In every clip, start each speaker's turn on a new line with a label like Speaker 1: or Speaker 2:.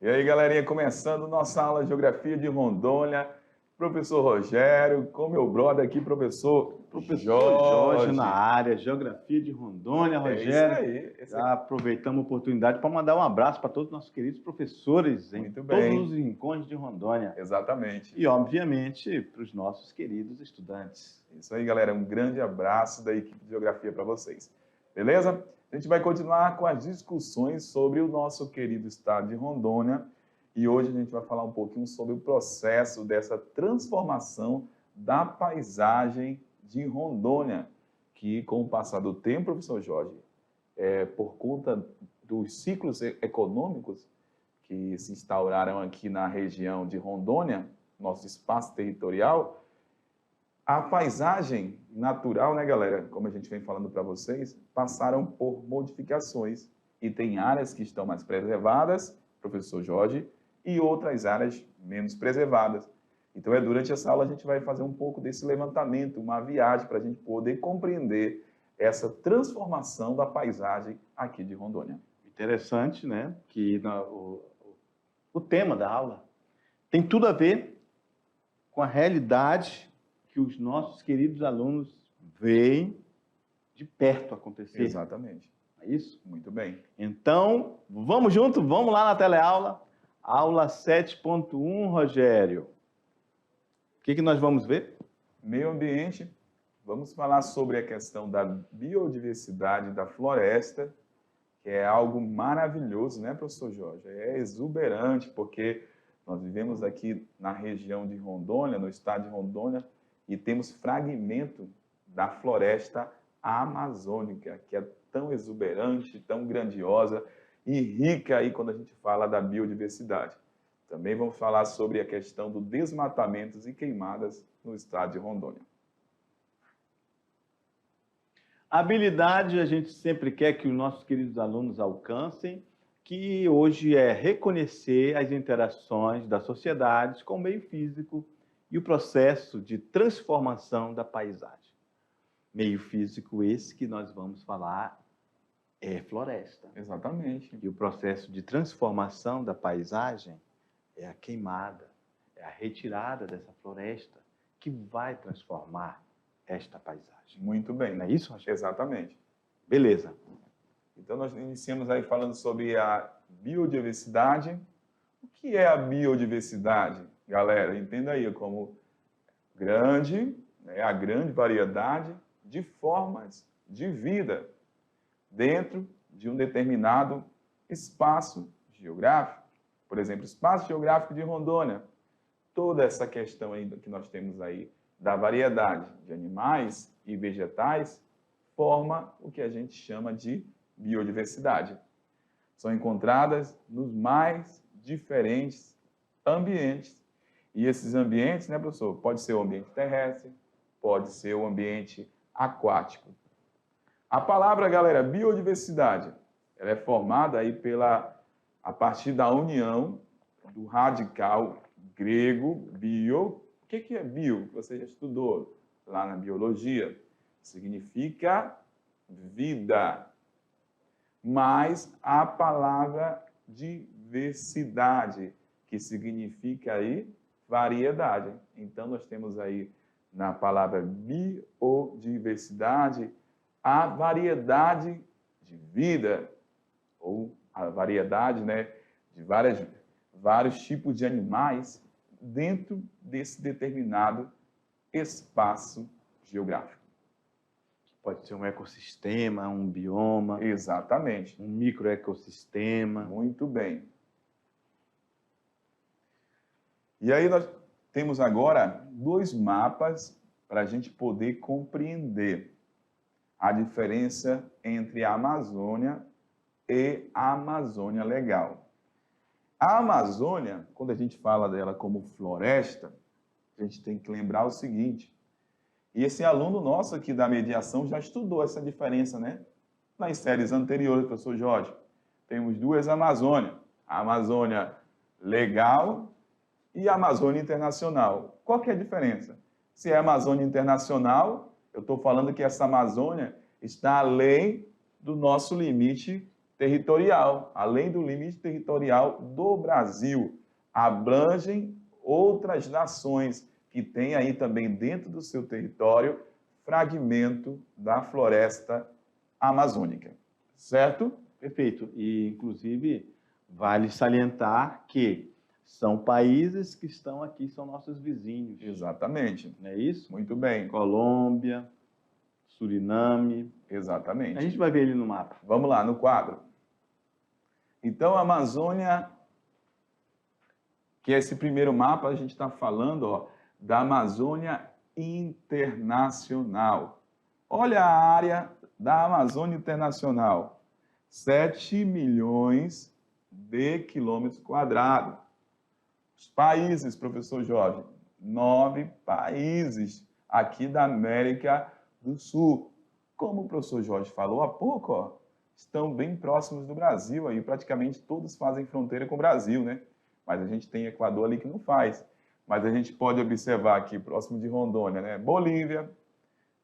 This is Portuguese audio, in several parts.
Speaker 1: E aí, galerinha, começando nossa aula de Geografia de Rondônia, professor Rogério, com meu brother aqui, professor
Speaker 2: Jorge na
Speaker 1: Jorge.
Speaker 2: área, Geografia de Rondônia,
Speaker 1: É isso
Speaker 2: Rogério.
Speaker 1: aí,
Speaker 2: Já aproveitamos a oportunidade para mandar um abraço para todos os nossos queridos professores em
Speaker 1: Muito
Speaker 2: todos
Speaker 1: bem.
Speaker 2: os rincões de Rondônia.
Speaker 1: Exatamente.
Speaker 2: E, obviamente, para os nossos queridos estudantes.
Speaker 1: Isso aí, galera, um grande abraço da equipe de Geografia para vocês. Beleza? A gente vai continuar com as discussões sobre o nosso querido estado de Rondônia e hoje a gente vai falar um pouquinho sobre o processo dessa transformação da paisagem de Rondônia, que com o passar do tempo, professor Jorge, por conta dos ciclos econômicos que se instauraram aqui na região de Rondônia, nosso espaço territorial, a paisagem natural, né, galera, como a gente vem falando para vocês, passaram por modificações e tem áreas que estão mais preservadas, professor Jorge, e outras áreas menos preservadas. Então, durante essa aula a gente vai fazer um pouco desse levantamento, uma viagem para a gente poder compreender essa transformação da paisagem aqui de Rondônia.
Speaker 2: Interessante, né? Que o tema da aula tem tudo a ver com a realidade que os nossos queridos alunos veem de perto acontecer.
Speaker 1: Exatamente.
Speaker 2: É isso?
Speaker 1: Muito bem.
Speaker 2: Então, vamos junto, vamos lá na teleaula. Aula 7.1, Rogério. O que nós vamos ver?
Speaker 1: Meio ambiente. Vamos falar sobre a questão da biodiversidade da floresta, que é algo maravilhoso, né, professor Jorge? É exuberante, porque nós vivemos aqui na região de Rondônia, no estado de Rondônia, e temos fragmento da floresta amazônica, que é tão exuberante, tão grandiosa e rica aí quando a gente fala da biodiversidade. Também vamos falar sobre a questão do desmatamentos e queimadas no estado de Rondônia.
Speaker 2: A habilidade a gente sempre quer que os nossos queridos alunos alcancem, que hoje é reconhecer as interações das sociedades com o meio físico e o processo de transformação da paisagem. Meio físico esse que nós vamos falar é floresta.
Speaker 1: Exatamente.
Speaker 2: E o processo de transformação da paisagem é a queimada, é a retirada dessa floresta que vai transformar esta paisagem.
Speaker 1: Muito bem.
Speaker 2: Não é isso, Rogério?
Speaker 1: Exatamente.
Speaker 2: Beleza.
Speaker 1: Então, nós iniciamos aí falando sobre a biodiversidade. O que é a biodiversidade, galera? Entenda aí como grande, né, a grande variedade de formas de vida dentro de um determinado espaço geográfico. Por exemplo, espaço geográfico de Rondônia. Toda essa questão aí que nós temos aí da variedade de animais e vegetais forma o que a gente chama de biodiversidade. São encontradas nos mais diferentes ambientes. E esses ambientes, né, professor? Pode ser o ambiente terrestre, pode ser o ambiente aquático. A palavra, galera, biodiversidade, ela é formada aí a partir da união do radical grego bio. O que é bio? Você já estudou lá na biologia. Significa vida. Mais a palavra diversidade, que significa aí variedade. Então, nós temos aí na palavra biodiversidade a variedade de vida, ou a variedade, né, de vários tipos de animais dentro desse determinado espaço geográfico.
Speaker 2: Pode ser um ecossistema, um bioma.
Speaker 1: Exatamente.
Speaker 2: Um microecossistema.
Speaker 1: Muito bem. E aí nós temos agora 2 mapas para a gente poder compreender a diferença entre a Amazônia e a Amazônia Legal. A Amazônia, quando a gente fala dela como floresta, a gente tem que lembrar o seguinte, e esse aluno nosso aqui da mediação já estudou essa diferença, né? Nas séries anteriores, professor Jorge. Temos 2 Amazônias. A Amazônia Legal e a Amazônia Internacional. Qual que é a diferença? Se é a Amazônia Internacional, eu estou falando que essa Amazônia está além do nosso limite territorial, além do limite territorial do Brasil. Abrangem outras nações que têm aí também dentro do seu território fragmento da floresta amazônica, certo?
Speaker 2: Perfeito. E, inclusive, vale salientar que são países que estão aqui, são nossos vizinhos.
Speaker 1: Exatamente.
Speaker 2: Não é isso?
Speaker 1: Muito bem.
Speaker 2: Colômbia, Suriname.
Speaker 1: Exatamente.
Speaker 2: A gente vai ver ele no mapa.
Speaker 1: Vamos lá, no quadro. Então, a Amazônia, que é esse primeiro mapa, a gente está falando, ó, da Amazônia Internacional. Olha a área da Amazônia Internacional. 7 milhões de quilômetros quadrados. Os países, professor Jorge, 9 países aqui da América do Sul. Como o professor Jorge falou há pouco, ó, estão bem próximos do Brasil, aí praticamente todos fazem fronteira com o Brasil, né? Mas a gente tem Equador ali que não faz. Mas a gente pode observar aqui, próximo de Rondônia, né? Bolívia,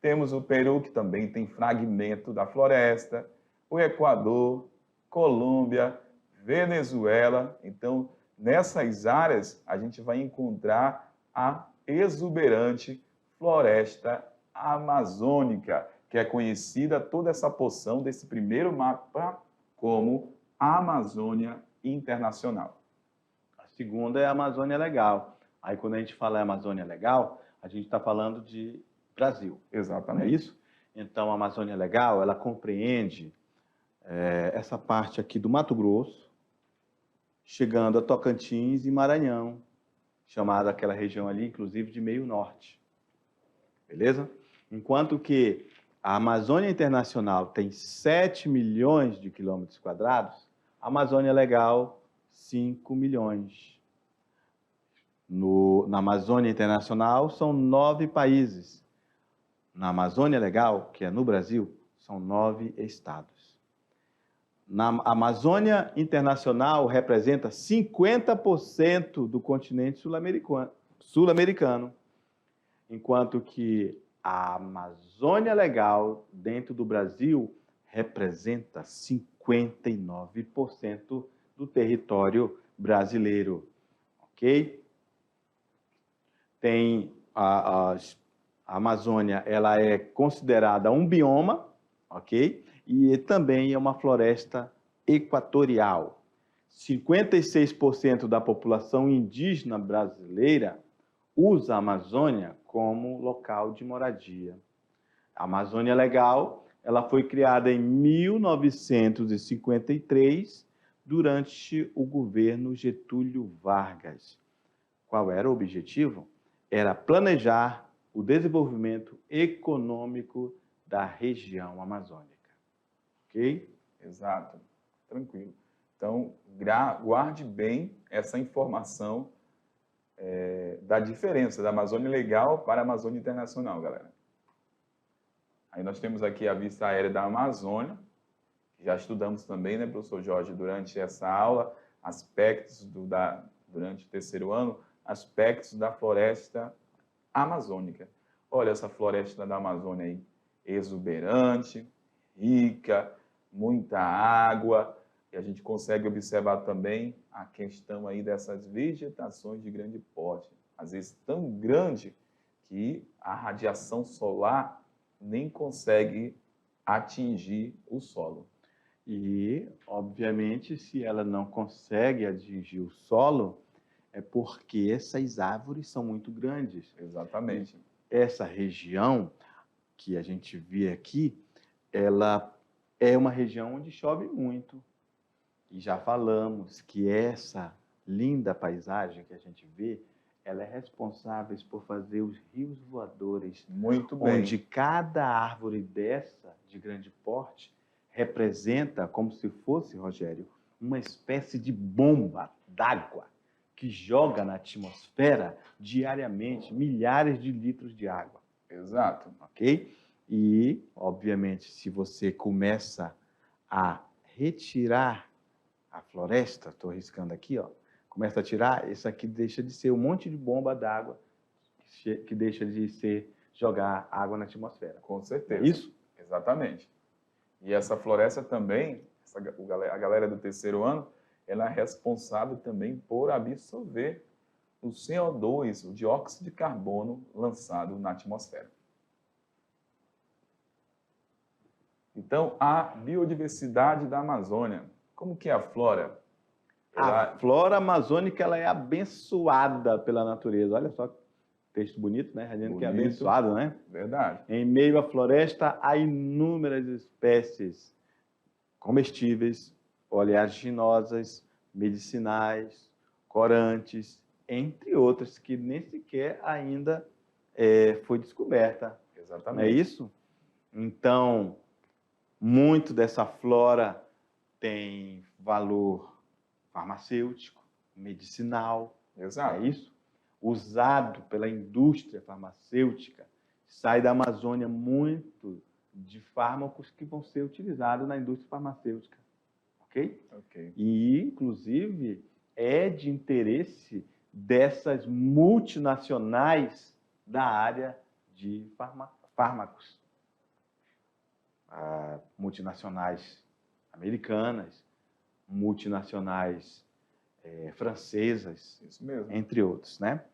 Speaker 1: temos o Peru, que também tem fragmento da floresta, o Equador, Colômbia, Venezuela. Então, nessas áreas, a gente vai encontrar a exuberante floresta amazônica, que é conhecida toda essa porção desse primeiro mapa como Amazônia Internacional.
Speaker 2: A segunda é a Amazônia Legal. Aí, quando a gente fala Amazônia Legal, a gente está falando de Brasil.
Speaker 1: Exatamente.
Speaker 2: Não é isso? Então, a Amazônia Legal, ela compreende essa parte aqui do Mato Grosso, chegando a Tocantins e Maranhão, chamada aquela região ali, inclusive, de Meio Norte. Beleza? Enquanto que a Amazônia Internacional tem 7 milhões de quilômetros quadrados, a Amazônia Legal, 5 milhões. Na Amazônia Internacional, são 9 países. Na Amazônia Legal, que é no Brasil, são 9 estados. Na Amazônia Internacional, representa 50% do continente sul-americano, enquanto que a Amazônia Legal, dentro do Brasil, representa 59% do território brasileiro, ok? Tem a Amazônia, ela é considerada um bioma, ok? E também é uma floresta equatorial. 56% da população indígena brasileira usa a Amazônia como local de moradia. A Amazônia Legal, ela foi criada em 1953, durante o governo Getúlio Vargas. Qual era o objetivo? Era planejar o desenvolvimento econômico da região amazônica. Ok?
Speaker 1: Exato. Tranquilo. Então, guarde bem essa informação da diferença da Amazônia Legal para a Amazônia Internacional, galera. Aí nós temos aqui a vista aérea da Amazônia, que já estudamos também, né, professor Jorge, durante essa aula, durante o terceiro ano, aspectos da floresta amazônica. Olha essa floresta da Amazônia aí, exuberante, rica, muita água, e a gente consegue observar também a questão aí dessas vegetações de grande porte, às vezes tão grande que a radiação solar nem consegue atingir o solo.
Speaker 2: E, obviamente, se ela não consegue atingir o solo, é porque essas árvores são muito grandes.
Speaker 1: Exatamente.
Speaker 2: Essa região que a gente vê aqui, ela é uma região onde chove muito. E já falamos que essa linda paisagem que a gente vê, ela é responsável por fazer os rios voadores.
Speaker 1: Muito bem.
Speaker 2: Onde cada árvore dessa, de grande porte, representa, como se fosse, Rogério, uma espécie de bomba d'água que joga na atmosfera diariamente milhares de litros de água.
Speaker 1: Exato.
Speaker 2: Ok? E, obviamente, se você começa a retirar a floresta, estou riscando aqui, ó, começa a tirar, isso aqui deixa de ser um monte de bomba d'água que deixa de ser jogar água na atmosfera.
Speaker 1: Com certeza.
Speaker 2: É isso?
Speaker 1: Exatamente. E essa floresta também a galera do terceiro ano, ela é responsável também por absorver o CO2, o dióxido de carbono lançado na atmosfera. Então, a biodiversidade da Amazônia, como que é a flora?
Speaker 2: A flora amazônica ela é abençoada pela natureza. Olha só que texto bonito, né? Dizendo que é
Speaker 1: Bonito.
Speaker 2: abençoado, né?
Speaker 1: Verdade.
Speaker 2: Em meio à floresta há inúmeras espécies comestíveis, oleaginosas, medicinais, corantes, entre outras, que nem sequer ainda foi descoberta.
Speaker 1: Exatamente.
Speaker 2: Não é isso? Então, muito dessa flora tem valor farmacêutico, medicinal,
Speaker 1: Exato.
Speaker 2: é isso? Usado pela indústria farmacêutica, sai da Amazônia muito de fármacos que vão ser utilizados na indústria farmacêutica, ok?
Speaker 1: Ok.
Speaker 2: E, inclusive, é de interesse dessas multinacionais da área de fármacos. Multinacionais americanas, multinacionais francesas,
Speaker 1: Isso mesmo.
Speaker 2: entre outros, né?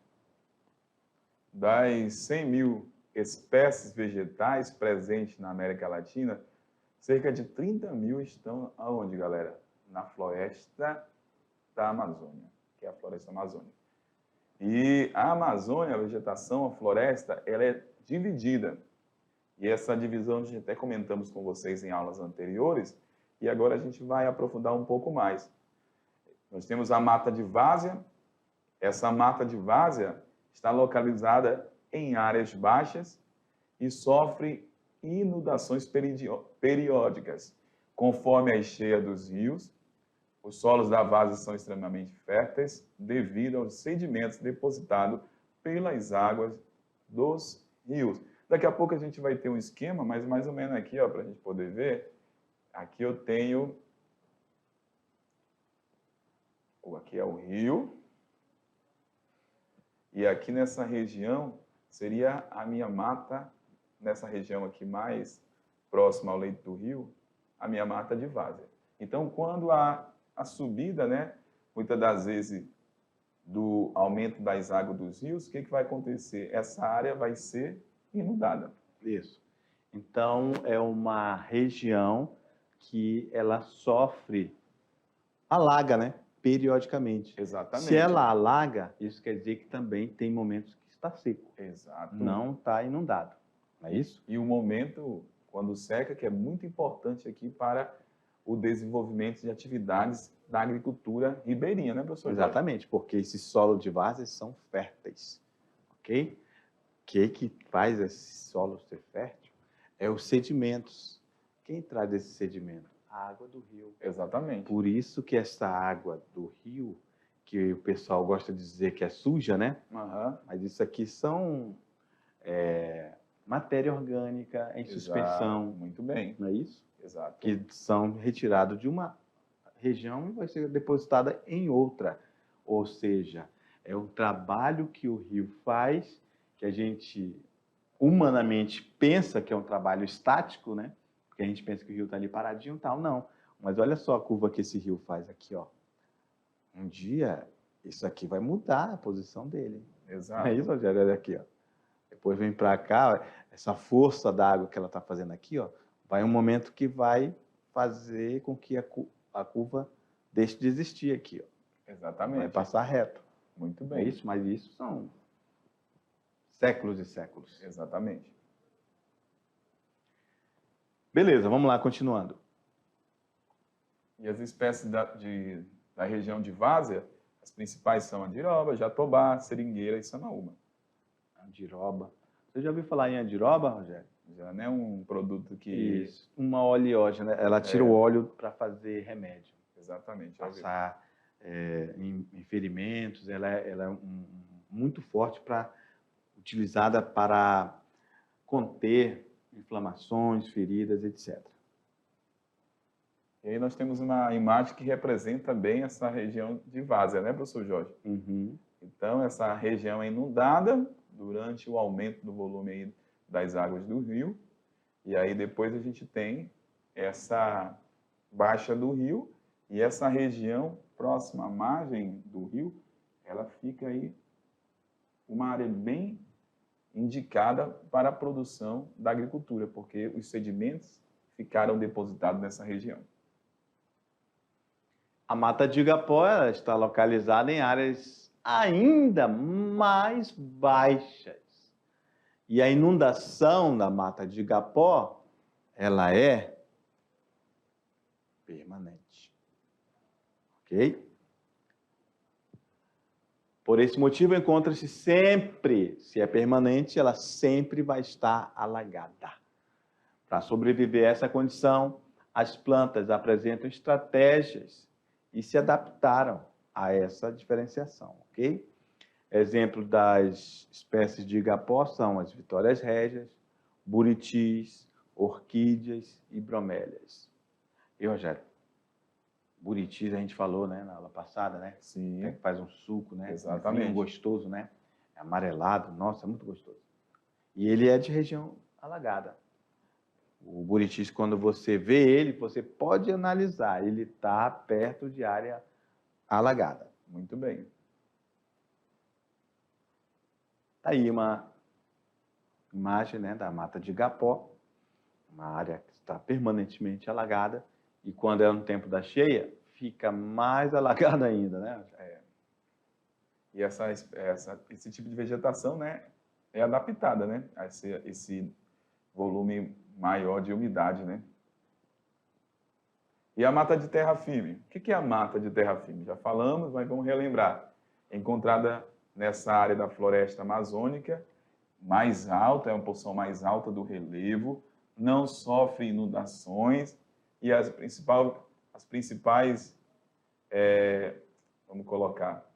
Speaker 1: Das 100 mil espécies vegetais presentes na América Latina, cerca de 30 mil estão aonde, galera? Na floresta da Amazônia, que é a floresta amazônica. E a Amazônia, a vegetação, a floresta, ela é dividida. E essa divisão a gente até comentamos com vocês em aulas anteriores, e agora a gente vai aprofundar um pouco mais. Nós temos a mata de várzea. Essa mata de várzea está localizada em áreas baixas e sofre inundações periódicas. Conforme a encheia dos rios, os solos da várzea são extremamente férteis devido aos sedimentos depositados pelas águas dos rios. Daqui a pouco a gente vai ter um esquema, mas mais ou menos aqui, para a gente poder ver. Aqui eu tenho... Aqui é o rio. E aqui nessa região seria a minha mata, nessa região aqui mais próxima ao leito do rio, a minha mata de várzea. Então, quando há a subida, né, muitas das vezes, do aumento das águas dos rios, o que vai acontecer? Essa área vai ser inundada.
Speaker 2: Isso. Então, é uma região que ela sofre, alaga, né? Periodicamente.
Speaker 1: Exatamente.
Speaker 2: Se ela alaga, isso quer dizer que também tem momentos que está seco.
Speaker 1: Exato.
Speaker 2: Não está inundado. Não é isso?
Speaker 1: E o momento, quando seca, que é muito importante aqui para o desenvolvimento de atividades da agricultura ribeirinha, né, professor?
Speaker 2: Exatamente, porque esses solos de várzeas são férteis, ok? O que faz esse solo ser fértil? É os sedimentos. Quem traz esse sedimento? A água do rio.
Speaker 1: Exatamente.
Speaker 2: Por isso que essa água do rio, que o pessoal gosta de dizer que é suja, né?
Speaker 1: Uhum.
Speaker 2: Mas isso aqui são matéria orgânica em suspensão.
Speaker 1: Muito bem.
Speaker 2: Não é isso?
Speaker 1: Exato.
Speaker 2: Que são retirados de uma região e vai ser depositada em outra. Ou seja, é um trabalho que o rio faz, que a gente humanamente pensa que é um trabalho estático, né? Porque a gente pensa que o rio está ali paradinho e tal. Não. Mas olha só a curva que esse rio faz aqui, ó. Um dia, isso aqui vai mudar a posição dele.
Speaker 1: Exato.
Speaker 2: É isso, Rogério? Olha aqui, ó. Depois vem para cá, ó, essa força da água que ela está fazendo aqui, ó, vai um momento que vai fazer com que a curva deixe de existir aqui, ó.
Speaker 1: Exatamente.
Speaker 2: Vai passar reto.
Speaker 1: Muito
Speaker 2: É
Speaker 1: bem.
Speaker 2: isso, mas isso são séculos e séculos.
Speaker 1: Exatamente.
Speaker 2: Beleza, vamos lá, continuando.
Speaker 1: E as espécies da região de várzea, as principais são andiroba, jatobá, seringueira e sanaúma.
Speaker 2: Andiroba. Você já ouviu falar em andiroba, Rogério?
Speaker 1: Já não é um produto que...
Speaker 2: Isso, uma oleógena. Ela tira o óleo para fazer remédio.
Speaker 1: Exatamente.
Speaker 2: Passar em ferimentos. Ela é muito forte utilizada para conter inflamações, feridas, etc.
Speaker 1: E aí nós temos uma imagem que representa bem essa região de várzea, né, professor Jorge?
Speaker 2: Uhum.
Speaker 1: Então, essa região é inundada durante o aumento do volume aí das águas do rio. E aí depois a gente tem essa baixa do rio, e essa região próxima à margem do rio, ela fica aí uma área bem indicada para a produção da agricultura, porque os sedimentos ficaram depositados nessa região.
Speaker 2: A Mata de Igapó ela está localizada em áreas ainda mais baixas. E a inundação da Mata de Igapó, ela é permanente. Ok? Por esse motivo, encontra-se sempre, se é permanente, ela sempre vai estar alagada. Para sobreviver a essa condição, as plantas apresentam estratégias e se adaptaram a essa diferenciação, ok? Exemplo das espécies de igapó são as vitórias régias, buritis, orquídeas e bromélias. E, Rogério, buritis a gente falou, né, na aula passada, né?
Speaker 1: Sim.
Speaker 2: Que faz um suco, né?
Speaker 1: Exatamente.
Speaker 2: Um vinho gostoso, né? É amarelado, nossa, é muito gostoso. E ele é de região alagada. O buritis, quando você vê ele, você pode analisar. Ele está perto de área alagada.
Speaker 1: Muito bem.
Speaker 2: Está aí uma imagem, né, da Mata de Igapó, uma área que está permanentemente alagada. E quando é no tempo da cheia, fica mais alagada ainda, né?
Speaker 1: E esse tipo de vegetação, né, é adaptada, né, a esse volume maior de umidade, né? E a mata de terra firme? O que é a mata de terra firme? Já falamos, mas vamos relembrar. Encontrada nessa área da floresta amazônica, mais alta, é uma porção mais alta do relevo, não sofre inundações e as principais vamos colocar,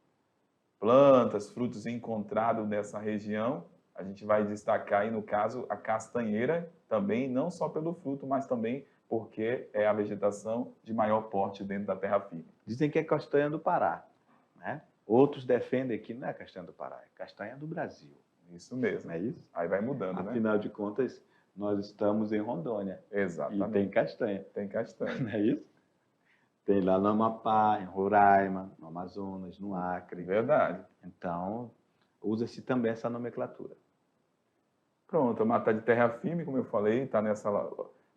Speaker 1: plantas, frutos encontrados nessa região, a gente vai destacar aí, no caso, a castanheira, também, não só pelo fruto, mas também porque é a vegetação de maior porte dentro da terra firme.
Speaker 2: Dizem que é castanha do Pará, né? Outros defendem que não é castanha do Pará, é castanha do Brasil.
Speaker 1: Isso mesmo.
Speaker 2: Não é isso?
Speaker 1: Aí vai mudando, né?
Speaker 2: Afinal de contas, nós estamos em Rondônia.
Speaker 1: Exatamente.
Speaker 2: E tem castanha.
Speaker 1: Tem castanha.
Speaker 2: Não é isso? Tem lá no Amapá, em Roraima, no Amazonas, no Acre.
Speaker 1: Verdade.
Speaker 2: Então, usa-se também essa nomenclatura.
Speaker 1: Pronto, a mata de terra firme, como eu falei, está nessa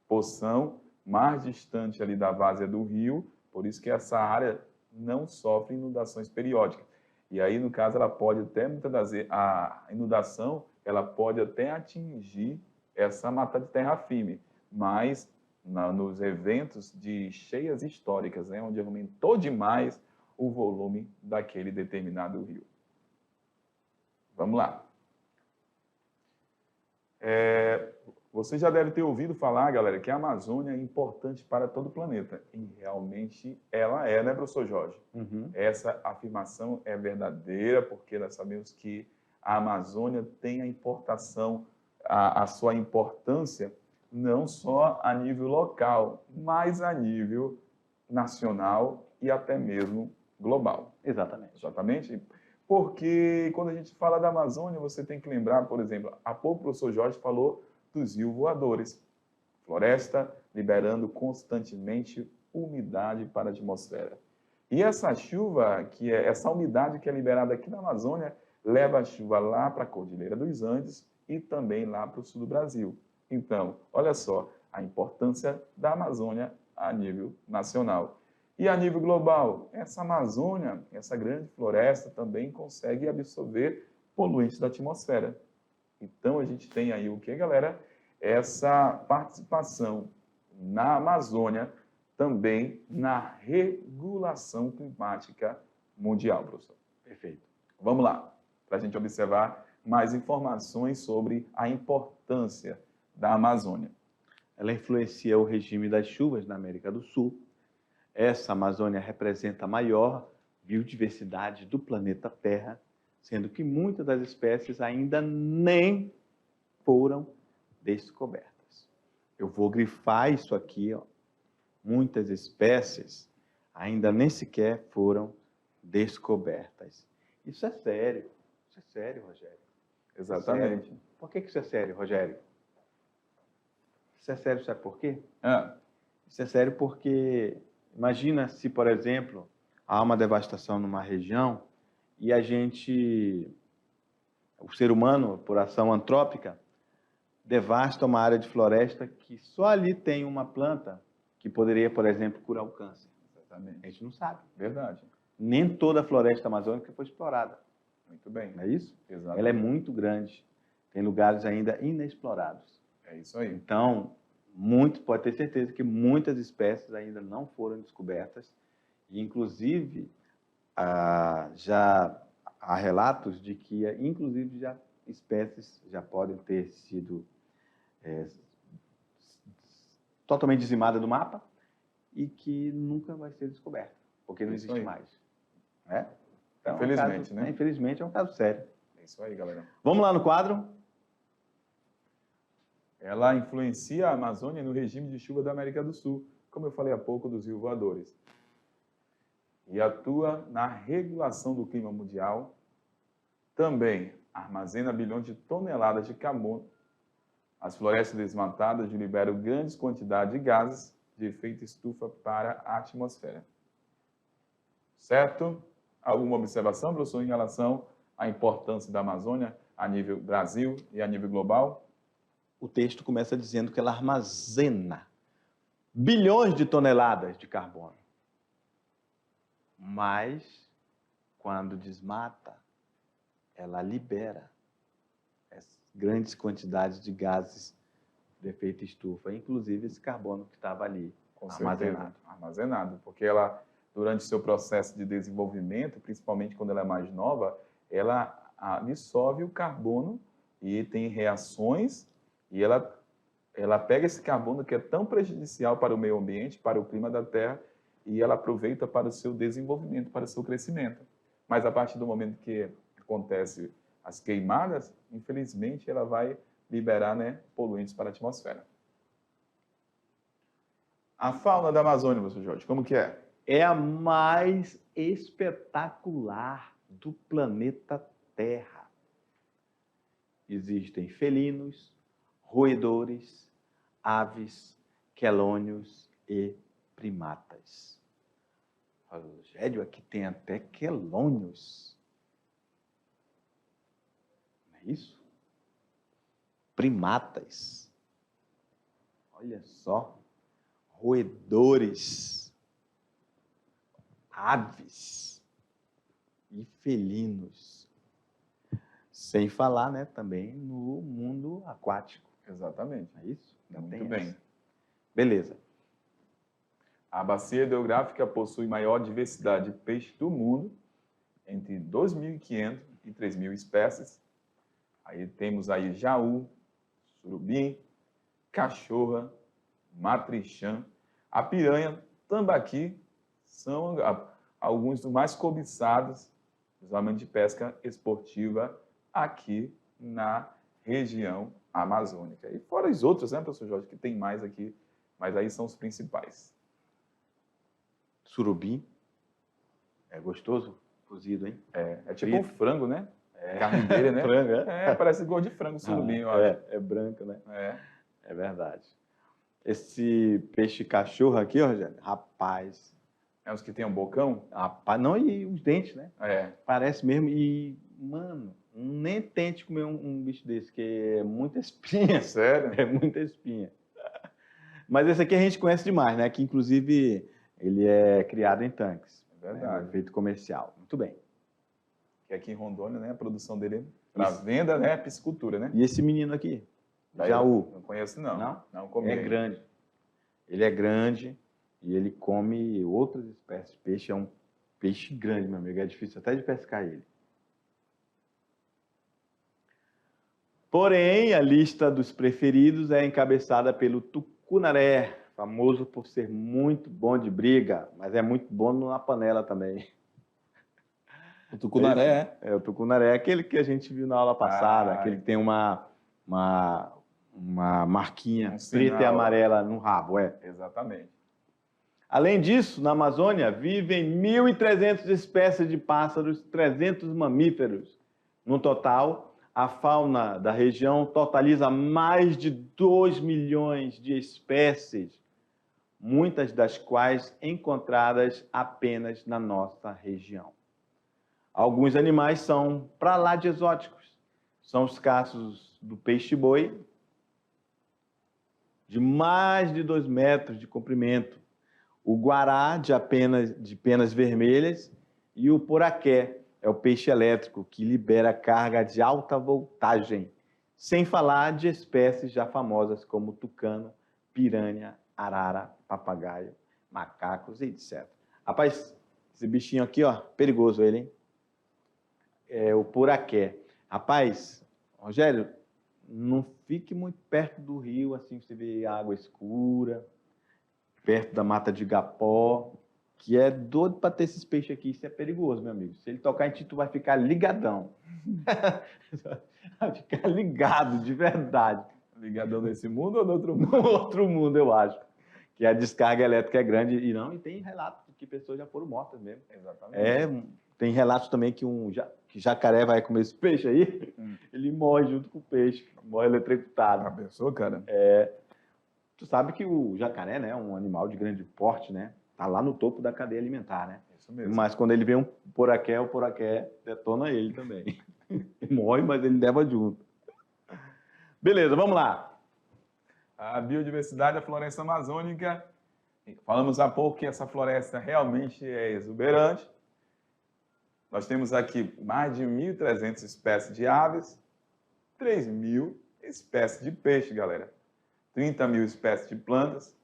Speaker 1: porção mais distante ali da várzea do rio, por isso que essa área não sofre inundações periódicas. E aí, no caso, ela pode até, muitas das vezes, a inundação, ela pode até atingir essa mata de terra firme, mas nos eventos de cheias históricas, né, onde aumentou demais o volume daquele determinado rio. Vamos lá. Você já deve ter ouvido falar, galera, que a Amazônia é importante para todo o planeta. E realmente ela é, né, professor Jorge?
Speaker 2: Uhum.
Speaker 1: Essa afirmação é verdadeira, porque nós sabemos que a Amazônia tem a sua importância não só a nível local, mas a nível nacional e até mesmo global.
Speaker 2: Exatamente.
Speaker 1: Exatamente. Porque quando a gente fala da Amazônia, você tem que lembrar, por exemplo, há pouco o professor Jorge falou dos rios voadores. Floresta liberando constantemente umidade para a atmosfera. E essa chuva, essa umidade que é liberada aqui na Amazônia, leva a chuva lá para a Cordilheira dos Andes e também lá para o sul do Brasil. Então, olha só a importância da Amazônia a nível nacional. E a nível global, essa Amazônia, essa grande floresta, também consegue absorver poluentes da atmosfera. Então, a gente tem aí o que, galera? Essa participação na Amazônia também na regulação climática mundial, professor.
Speaker 2: Perfeito.
Speaker 1: Vamos lá, para a gente observar mais informações sobre a importância da Amazônia.
Speaker 2: Ela influencia o regime das chuvas na América do Sul. Essa Amazônia representa a maior biodiversidade do planeta Terra, sendo que muitas das espécies ainda nem foram descobertas. Eu vou grifar isso aqui, ó. Muitas espécies ainda nem sequer foram descobertas. Isso é sério. Isso é sério, Rogério.
Speaker 1: Exatamente.
Speaker 2: Por que isso é sério, Rogério? Isso é sério, sabe por quê? Isso é sério porque imagina se, por exemplo, há uma devastação numa região e o ser humano, por ação antrópica, devasta uma área de floresta que só ali tem uma planta que poderia, por exemplo, curar o câncer.
Speaker 1: Exatamente.
Speaker 2: A gente não sabe.
Speaker 1: Verdade.
Speaker 2: Nem toda a floresta amazônica foi explorada.
Speaker 1: Muito bem.
Speaker 2: Não é isso?
Speaker 1: Exatamente.
Speaker 2: Ela é muito grande. Tem lugares ainda inexplorados.
Speaker 1: É isso aí.
Speaker 2: Então, pode ter certeza que muitas espécies ainda não foram descobertas. E, inclusive, já há relatos de que, inclusive, espécies já podem ter sido totalmente dizimadas do mapa e que nunca vai ser descoberta, porque não
Speaker 1: Isso
Speaker 2: existe
Speaker 1: aí.
Speaker 2: mais. Né? Então,
Speaker 1: Infelizmente, né?
Speaker 2: Infelizmente, é um caso sério.
Speaker 1: É isso aí, galera.
Speaker 2: Vamos lá no quadro?
Speaker 1: Ela influencia a Amazônia no regime de chuva da América do Sul, como eu falei há pouco dos rios voadores. E atua na regulação do clima mundial. Também armazena bilhões de toneladas de carbono. As florestas desmatadas liberam grandes quantidades de gases de efeito estufa para a atmosfera. Certo? Alguma observação, professor, em relação à importância da Amazônia a nível Brasil e a nível global?
Speaker 2: O texto começa dizendo que ela armazena bilhões de toneladas de carbono. Mas, quando desmata, ela libera grandes quantidades de gases de efeito estufa, inclusive esse carbono que estava ali
Speaker 1: armazenado, porque ela, durante seu processo de desenvolvimento, principalmente quando ela é mais nova, ela dissolve o carbono e tem reações e ela pega esse carbono que é tão prejudicial para o meio ambiente, para o clima da Terra, e ela aproveita para o seu desenvolvimento, para o seu crescimento. Mas a partir do momento que acontece as queimadas, infelizmente, ela vai liberar, né, poluentes para a atmosfera. A fauna da Amazônia, professor Jorge, como que é?
Speaker 2: É a mais espetacular do planeta Terra. Existem felinos, roedores, aves, quelônios e primatas. Rogério, aqui tem até quelônios. Não é isso? Primatas. Olha só. Roedores, aves e felinos. Sem falar, né, também no mundo aquático.
Speaker 1: Exatamente.
Speaker 2: É isso?
Speaker 1: Muito bem.
Speaker 2: Beleza.
Speaker 1: A bacia hidrográfica possui maior diversidade de peixes do mundo, entre 2.500 e 3.000 espécies. Aí temos aí jaú, surubim, cachorra, matrixã, a piranha, tambaqui, são alguns dos mais cobiçados, principalmente de pesca esportiva, aqui na região amazônica. E fora os outros, né, professor Jorge, que tem mais aqui, mas aí são os principais.
Speaker 2: Surubim. É gostoso? Cozido, hein?
Speaker 1: É tipo um frango, né? Carne dele, né?
Speaker 2: Frango,
Speaker 1: parece gosto de frango, surubim, eu acho.
Speaker 2: É branco, né?
Speaker 1: É
Speaker 2: verdade. Esse peixe cachorro aqui, ó, Rogério, rapaz.
Speaker 1: É os que tem um bocão?
Speaker 2: Rapaz, não, e os dentes, né?
Speaker 1: É.
Speaker 2: Parece mesmo. E, mano, nem tente comer um bicho desse, que é muita espinha.
Speaker 1: Sério?
Speaker 2: É muita espinha. Mas esse aqui a gente conhece demais, né? Que, inclusive, ele é criado em tanques.
Speaker 1: É verdade.
Speaker 2: Né? Feito comercial. Muito bem.
Speaker 1: Que aqui em Rondônia, né? A produção dele para venda, né? Piscicultura, né?
Speaker 2: E esse menino aqui?
Speaker 1: Daí
Speaker 2: Jaú.
Speaker 1: Não conheço, não.
Speaker 2: Não?
Speaker 1: Não comi.
Speaker 2: É grande. Ele é grande e ele come outras espécies de peixe. É um peixe grande, meu amigo. É difícil até de pescar ele. Porém, a lista dos preferidos é encabeçada pelo tucunaré, famoso por ser muito bom de briga, mas é muito bom na panela também.
Speaker 1: O tucunaré,
Speaker 2: o tucunaré é aquele que a gente viu na aula passada, aquele que tem uma marquinha preta e amarela no rabo.
Speaker 1: Exatamente.
Speaker 2: Além disso, na Amazônia vivem 1.300 espécies de pássaros, 300 mamíferos. No total, a fauna da região totaliza mais de 2 milhões de espécies. muitas das quais encontradas apenas na nossa região. Alguns animais são para lá de exóticos. São os casos do peixe-boi, de mais de 2 metros de comprimento, o guará, de penas vermelhas, e o poraqué, é o peixe elétrico que libera carga de alta voltagem, sem falar de espécies já famosas como tucano, piranha, arara, papagaio, macacos, etc. Rapaz, esse bichinho aqui, ó, perigoso ele, hein? É o poraqué. Rapaz, Rogério, não fique muito perto do rio, assim, você vê água escura, perto da mata de igapó, que é doido para ter esses peixes aqui. Isso é perigoso, meu amigo. Se ele tocar em ti, tu vai ficar ligadão. Vai ficar ligado, de verdade.
Speaker 1: Ligadão nesse mundo ou no outro mundo?
Speaker 2: No outro mundo, eu acho. Que a descarga elétrica é grande. E tem relatos de que pessoas já foram mortas mesmo.
Speaker 1: Exatamente.
Speaker 2: Tem relatos também que que jacaré vai comer esse peixe aí, ele morre junto com o peixe, morre eletrocutado.
Speaker 1: A pessoa, cara?
Speaker 2: Tu sabe que o jacaré, né, é um animal de grande porte, né? Tá lá no topo da cadeia alimentar, né?
Speaker 1: Isso mesmo.
Speaker 2: Mas quando ele vê um poraqué, o poraqué detona ele também. Ele morre, mas ele leva junto. Beleza, vamos lá.
Speaker 1: A biodiversidade da floresta amazônica. Falamos há pouco que essa floresta realmente é exuberante. Nós temos aqui mais de 1.300 espécies de aves, 3.000 espécies de peixe, galera. 30.000 espécies de plantas,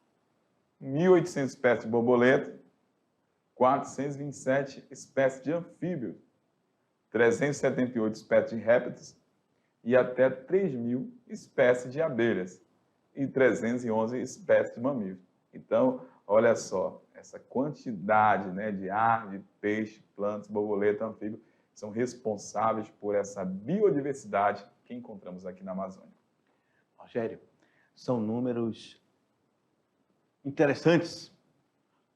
Speaker 1: 1.800 espécies de borboleta, 427 espécies de anfíbios, 378 espécies de répteis e até 3.000 espécies de abelhas e 311 espécies de mamíferos. Então, olha só, essa quantidade, né, de ave, peixe, plantas, borboleta, anfíbio, são responsáveis por essa biodiversidade que encontramos aqui na Amazônia.
Speaker 2: Rogério, são números interessantes,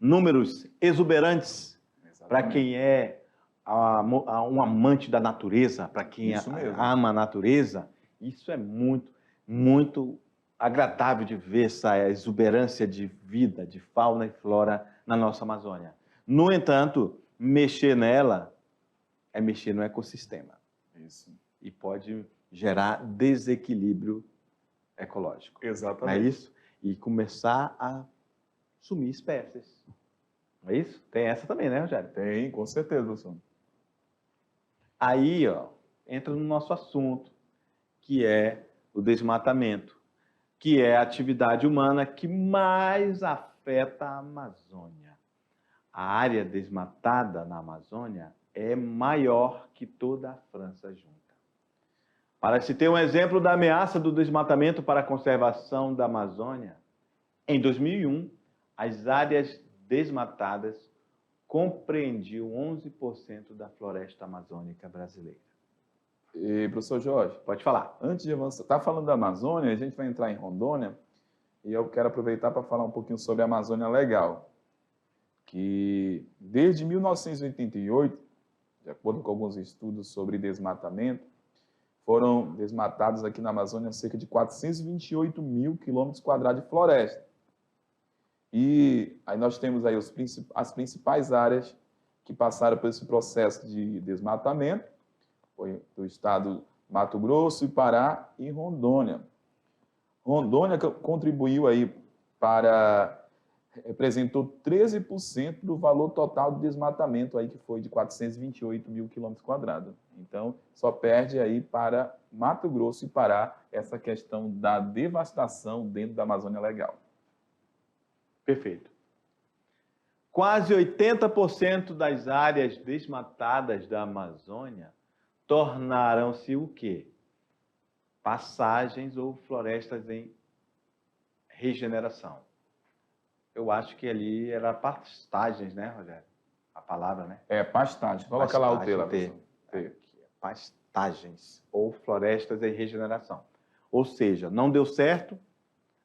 Speaker 2: números exuberantes para quem é um amante da natureza, para quem ama a natureza. Isso é muito, muito agradável de ver essa exuberância de vida, de fauna e flora na nossa Amazônia. No entanto, mexer nela é mexer no ecossistema.
Speaker 1: Isso.
Speaker 2: E pode gerar desequilíbrio ecológico.
Speaker 1: Exatamente.
Speaker 2: Não é isso? E começar a sumir espécies. Não é isso? Tem essa também, né, Rogério?
Speaker 1: Tem, com certeza, professor.
Speaker 2: Aí, ó, entra no nosso assunto, que é o desmatamento, que é a atividade humana que mais afeta a Amazônia. A área desmatada na Amazônia é maior que toda a França junta. Para se ter um exemplo da ameaça do desmatamento para a conservação da Amazônia, em 2001, as áreas desmatadas compreendiam 11% da floresta amazônica brasileira.
Speaker 1: E, professor Jorge,
Speaker 2: pode falar.
Speaker 1: Antes de avançar, tá falando da Amazônia, a gente vai entrar em Rondônia, e eu quero aproveitar para falar um pouquinho sobre a Amazônia Legal, que desde 1988, de acordo com alguns estudos sobre desmatamento, foram desmatados aqui na Amazônia cerca de 428 mil quilômetros quadrados de floresta. E aí nós temos aí as principais áreas que passaram por esse processo de desmatamento, foi do estado Mato Grosso, Pará e Rondônia. Rondônia contribuiu aí representou 13% do valor total do desmatamento aí, que foi de 428 mil quilômetros quadrados. Então, só perde aí para Mato Grosso e Pará essa questão da devastação dentro da Amazônia Legal.
Speaker 2: Perfeito. Quase 80% das áreas desmatadas da Amazônia tornaram-se o quê? Passagens ou florestas em regeneração. Eu acho que ali era pastagens, né, Rogério? A palavra, né?
Speaker 1: Pastagem. Coloca lá o T lá, professor.
Speaker 2: Pastagens ou florestas em regeneração. Ou seja, não deu certo,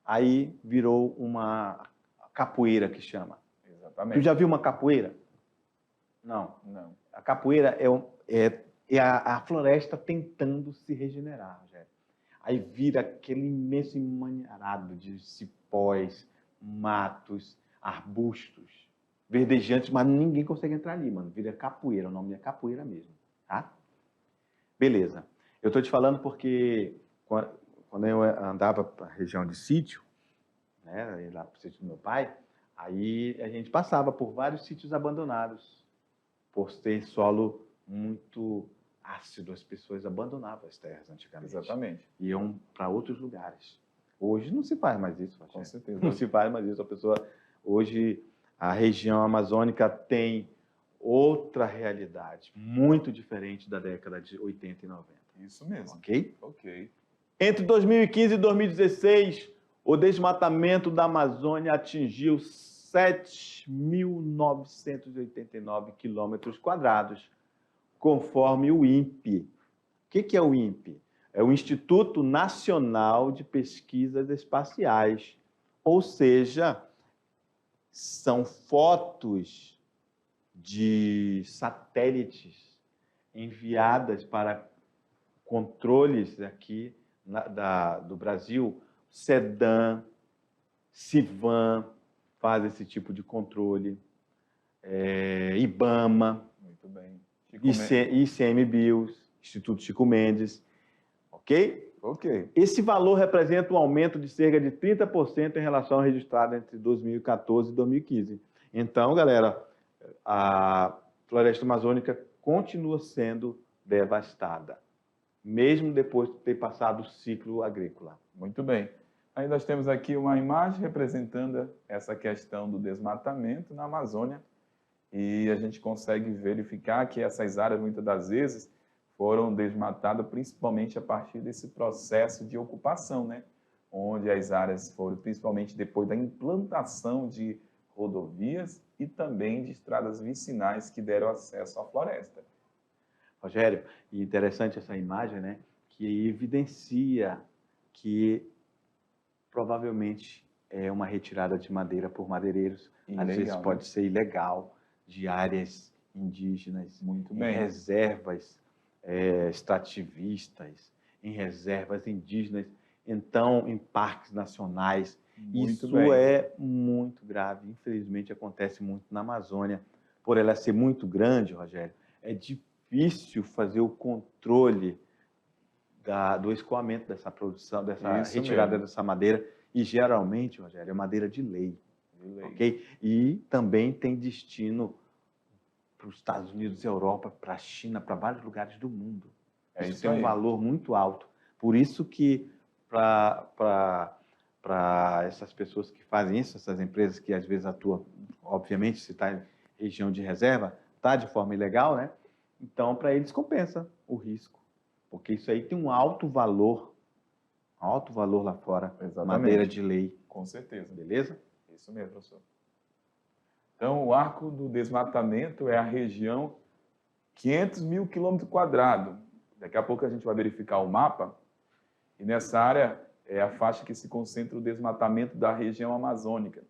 Speaker 2: aí virou uma capoeira que chama.
Speaker 1: Exatamente.
Speaker 2: Tu já viu uma capoeira? Não. A capoeira é a floresta tentando se regenerar, Rogério. Aí vira aquele imenso emaranhado de cipós, matos, arbustos, verdejantes, mas ninguém consegue entrar ali, mano. Vira capoeira, o nome é capoeira mesmo, tá? Beleza. Eu estou te falando porque quando eu andava para a região de sítio, né, lá para o sítio do meu pai, aí a gente passava por vários sítios abandonados, por ter solo muito ácido. As pessoas abandonavam as terras antigamente.
Speaker 1: Exatamente.
Speaker 2: Iam para outros lugares. Hoje não se faz mais isso,
Speaker 1: Com certeza.
Speaker 2: não se faz mais isso. A pessoa, hoje, a região amazônica tem outra realidade, muito diferente da década de 80 e 90.
Speaker 1: Isso mesmo.
Speaker 2: Ok?
Speaker 1: Ok.
Speaker 2: Entre 2015 e 2016, o desmatamento da Amazônia atingiu 7.989 quilômetros quadrados, conforme o INPE. O que é o INPE? É o Instituto Nacional de Pesquisas Espaciais, ou seja, são fotos de satélites enviadas para controles aqui do Brasil. SEDAM, CIVAM faz esse tipo de controle, IBAMA,
Speaker 1: Muito bem.
Speaker 2: ICMBio, Instituto Chico Mendes, ok?
Speaker 1: Ok.
Speaker 2: Esse valor representa um aumento de cerca de 30% em relação ao registrado entre 2014 e 2015. Então, galera, a floresta amazônica continua sendo devastada, mesmo depois de ter passado o ciclo agrícola.
Speaker 1: Muito bem. Aí nós temos aqui uma imagem representando essa questão do desmatamento na Amazônia e a gente consegue verificar que essas áreas, muitas das vezes, foram desmatadas principalmente a partir desse processo de ocupação, né? Onde as áreas foram, principalmente depois da implantação de rodovias e também de estradas vicinais que deram acesso à floresta.
Speaker 2: Rogério, e interessante essa imagem, né? Que evidencia que provavelmente é uma retirada de madeira por madeireiros,
Speaker 1: Ilegal,
Speaker 2: às vezes
Speaker 1: né?
Speaker 2: pode ser ilegal, de áreas indígenas,
Speaker 1: Muito
Speaker 2: em
Speaker 1: bem.
Speaker 2: reservas extrativistas, em reservas indígenas, então em parques nacionais.
Speaker 1: Muito
Speaker 2: Isso
Speaker 1: bem.
Speaker 2: é muito grave, infelizmente acontece muito na Amazônia. Por ela ser muito grande, Rogério, é difícil fazer o controle do escoamento dessa produção, dessa
Speaker 1: Isso
Speaker 2: retirada
Speaker 1: mesmo.
Speaker 2: dessa madeira, e geralmente, Rogério, é madeira de lei,
Speaker 1: De lei.
Speaker 2: ok? E também tem destino para os Estados Unidos, Europa, para a China, para vários lugares do mundo. Isso tem um valor muito alto. Por isso que para essas pessoas que fazem isso, essas empresas que às vezes atuam, obviamente, se está em região de reserva, está de forma ilegal, né? Então, para eles compensa o risco, porque isso aí tem um alto valor lá fora,
Speaker 1: Exatamente.
Speaker 2: madeira de lei.
Speaker 1: Com certeza.
Speaker 2: Beleza?
Speaker 1: Isso mesmo, professor. Então, o arco do desmatamento é a região 500 mil quilômetros quadrados. Daqui a pouco a gente vai verificar o mapa. E nessa área é a faixa que se concentra o desmatamento da região amazônica.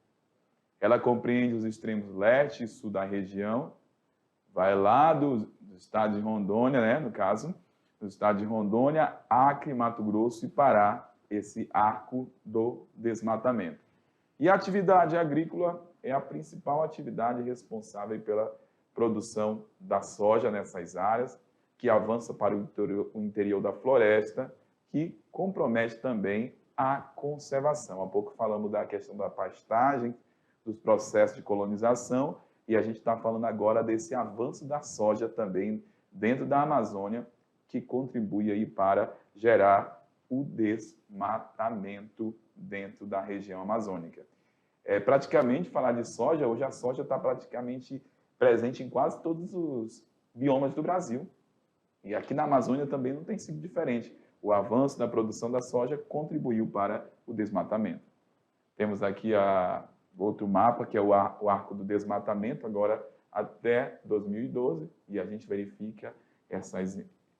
Speaker 1: Ela compreende os extremos leste e sul da região, vai lá do estado de Rondônia, né, no caso, do estado de Rondônia, Acre, Mato Grosso e Pará, esse arco do desmatamento. E a atividade agrícola é a principal atividade responsável pela produção da soja nessas áreas, que avança para o interior da floresta, que compromete também a conservação. Há pouco falamos da questão da pastagem, dos processos de colonização, e a gente está falando agora desse avanço da soja também dentro da Amazônia, que contribui aí para gerar o desmatamento dentro da região amazônica. Praticamente, falar de soja, hoje a soja está praticamente presente em quase todos os biomas do Brasil. E aqui na Amazônia também não tem sido diferente. O avanço da produção da soja contribuiu para o desmatamento. Temos aqui outro mapa, que é o arco do desmatamento, agora até 2012, e a gente verifica essas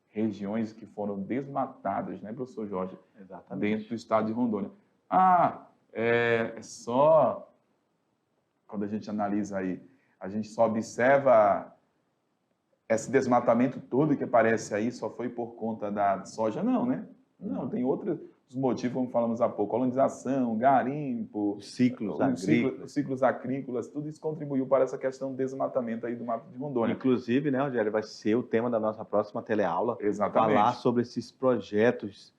Speaker 1: regiões que foram desmatadas, né, professor Jorge?
Speaker 2: Exatamente.
Speaker 1: Dentro do estado de Rondônia. É só, quando a gente analisa aí, a gente só observa esse desmatamento todo que aparece aí só foi por conta da soja? Não, né? Não, tem outras os motivos, como falamos há pouco, colonização, garimpo,
Speaker 2: Os ciclos agrícolas.
Speaker 1: os ciclos agrícolas, tudo isso contribuiu para essa questão do desmatamento aí do Mato de Rondônia.
Speaker 2: Inclusive, né, Rogério, vai ser o tema da nossa próxima teleaula.
Speaker 1: Exatamente.
Speaker 2: Falar sobre esses projetos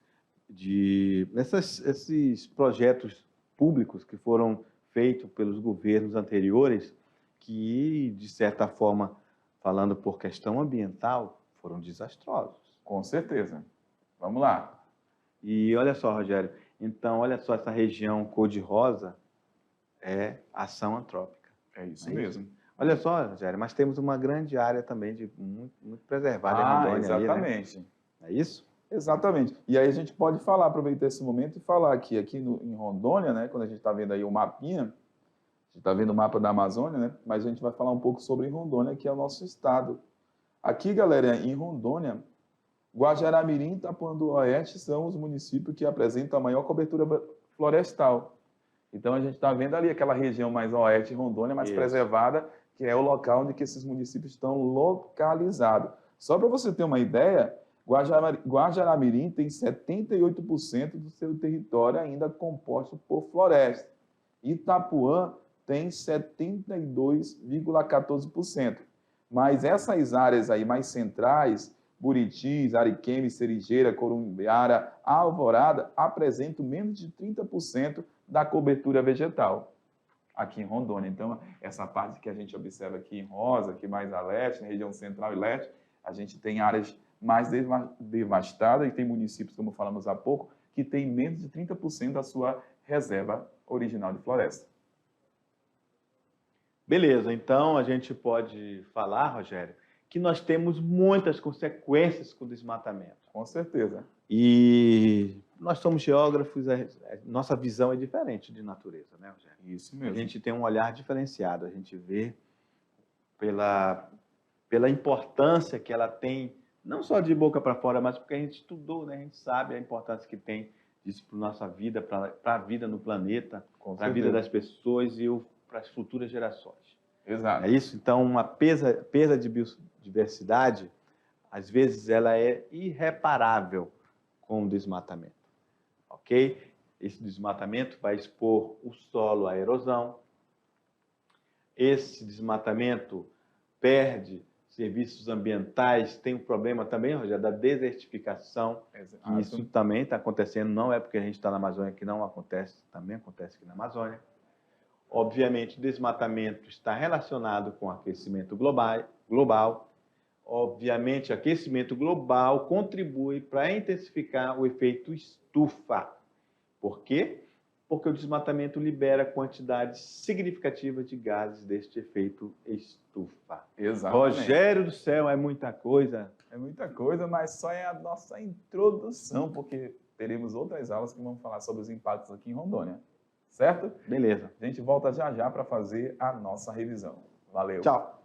Speaker 2: esses projetos públicos que foram feitos pelos governos anteriores, que, de certa forma, falando por questão ambiental, foram desastrosos.
Speaker 1: Com certeza. Vamos lá.
Speaker 2: E olha só, Rogério, então, olha só, essa região cor-de-rosa é ação antrópica.
Speaker 1: É isso mesmo.
Speaker 2: Olha só, Rogério, mas temos uma grande área também muito preservada em Rondônia.
Speaker 1: Exatamente.
Speaker 2: Ali, né? É isso?
Speaker 1: Exatamente. E aí a gente pode falar, aproveitar esse momento e falar que aqui em Rondônia, né, quando a gente está vendo aí o mapinha, a gente está vendo o mapa da Amazônia, né, mas a gente vai falar um pouco sobre Rondônia, que é o nosso estado. Aqui, galera, em Rondônia, Guajará-Mirim e Itapuã do Oeste são os municípios que apresentam a maior cobertura florestal. Então, a gente está vendo ali aquela região mais oeste de Rondônia, mais preservada, que é o local onde que esses municípios estão localizados. Só para você ter uma ideia, Guajará-Mirim tem 78% do seu território ainda composto por floresta. Itapuã tem 72,14%. Mas essas áreas aí mais centrais, Buritis, Ariquemes, Serijeira, Corumbiara, Alvorada, apresentam menos de 30% da cobertura vegetal aqui em Rondônia. Então, essa parte que a gente observa aqui em rosa, aqui mais a leste, na região central e leste, a gente tem áreas mais devastadas e tem municípios, como falamos há pouco, que tem menos de 30% da sua reserva original de floresta.
Speaker 2: Beleza, então a gente pode falar, Rogério, que nós temos muitas consequências com o desmatamento.
Speaker 1: Com certeza.
Speaker 2: E nós somos geógrafos, nossa visão é diferente de natureza, né, Rogério?
Speaker 1: Isso mesmo.
Speaker 2: A gente tem um olhar diferenciado, a gente vê pela importância que ela tem, não só de boca para fora, mas porque a gente estudou, né? A gente sabe a importância que tem disso para a nossa vida, para a vida no planeta, para a vida das pessoas e para as futuras gerações.
Speaker 1: Exato.
Speaker 2: É isso? Então, uma perda de biodiversidade, às vezes, ela é irreparável com o desmatamento, ok? Esse desmatamento vai expor o solo à erosão. Esse desmatamento perde serviços ambientais, tem um problema também, Rogério, da desertificação. Isso também está acontecendo, não é porque a gente está na Amazônia que não acontece, também acontece aqui na Amazônia. Obviamente, o desmatamento está relacionado com o aquecimento global. Obviamente, aquecimento global contribui para intensificar o efeito estufa. Por quê? Porque o desmatamento libera quantidades significativas de gases deste efeito estufa.
Speaker 1: Exatamente.
Speaker 2: Rogério do céu, é muita coisa.
Speaker 1: É muita coisa, mas só é a nossa introdução, porque teremos outras aulas que vão falar sobre os impactos aqui em Rondônia. Certo?
Speaker 2: Beleza.
Speaker 1: A gente volta já já para fazer a nossa revisão. Valeu.
Speaker 2: Tchau.